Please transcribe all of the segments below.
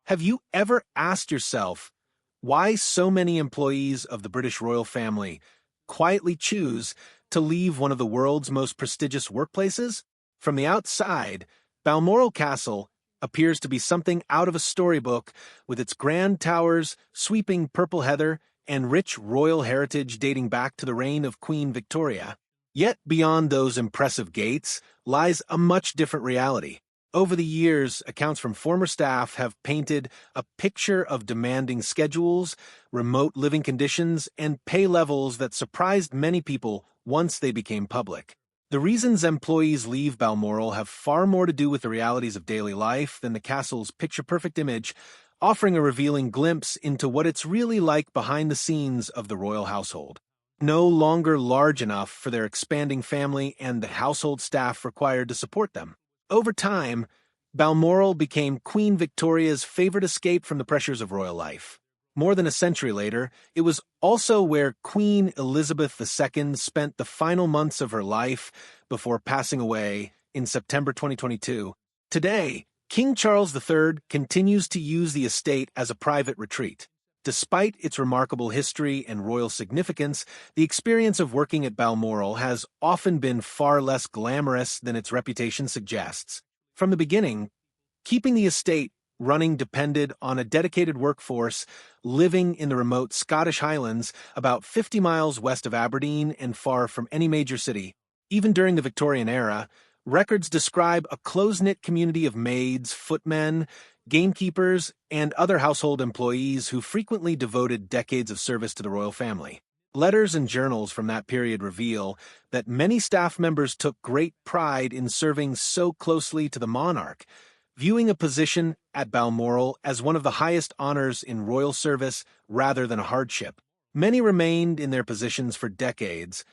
Have you ever asked yourself why so many employees of the British royal family quietly choose to leave one of the world's most prestigious workplaces? From the outside, Balmoral Castle appears to be something out of a storybook, with its grand towers, sweeping purple heather, and rich royal heritage dating back to the reign of Queen Victoria. Yet beyond those impressive gates lies a much different reality. Over the years, accounts from former staff have painted a picture of demanding schedules, remote living conditions, and pay levels that surprised many people once they became public. The reasons employees leave Balmoral have far more to do with the realities of daily life than the castle's picture-perfect image, offering a revealing glimpse into what it's really like behind the scenes of the royal household. No longer large enough for their expanding family and the household staff required to support them. Over time, Balmoral became Queen Victoria's favorite escape from the pressures of royal life. More than a century later, it was also where Queen Elizabeth II spent the final months of her life before passing away in September 2022. Today, King Charles III continues to use the estate as a private retreat. Despite its remarkable history and royal significance, the experience of working at Balmoral has often been far less glamorous than its reputation suggests. From the beginning, keeping the estate running depended on a dedicated workforce living in the remote Scottish Highlands, about 50 miles west of Aberdeen and far from any major city. Even during the Victorian era, records describe a close-knit community of maids, footmen, gamekeepers, and other household employees who frequently devoted decades of service to the royal family. Letters and journals from that period reveal that many staff members took great pride in serving so closely to the monarch, viewing a position at Balmoral as one of the highest honors in royal service rather than a hardship. Many remained in their positions for decades,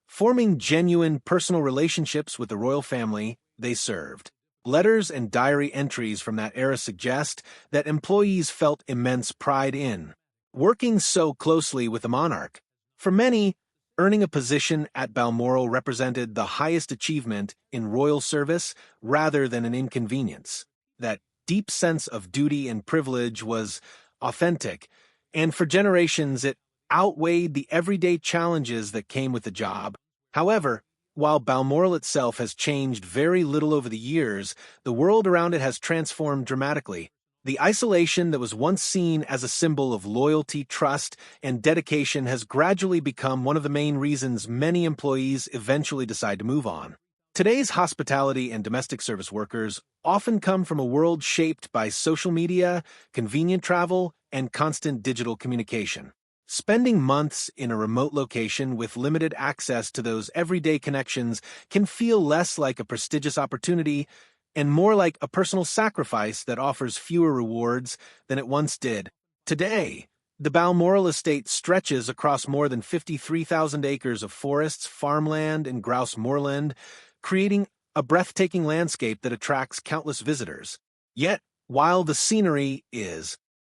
forming genuine personal relationships with the royal family they served. Letters and diary entries from that era suggest that employees felt immense pride in working so closely with the monarch. For many, earning a position at Balmoral represented the highest achievement in royal service rather than an inconvenience. That deep sense of duty and privilege was authentic, and for generations it outweighed the everyday challenges that came with the job. However, while Balmoral itself has changed very little over the years, the world around it has transformed dramatically. The isolation that was once seen as a symbol of loyalty, trust, and dedication has gradually become one of the main reasons many employees eventually decide to move on. Today's hospitality and domestic service workers often come from a world shaped by social media, convenient travel, and constant digital communication. Spending months in a remote location with limited access to those everyday connections can feel less like a prestigious opportunity and more like a personal sacrifice that offers fewer rewards than it once did. Today, the Balmoral estate stretches across more than 53,000 acres of forests, farmland, and grouse moorland, creating a breathtaking landscape that attracts countless visitors. Yet, while the scenery is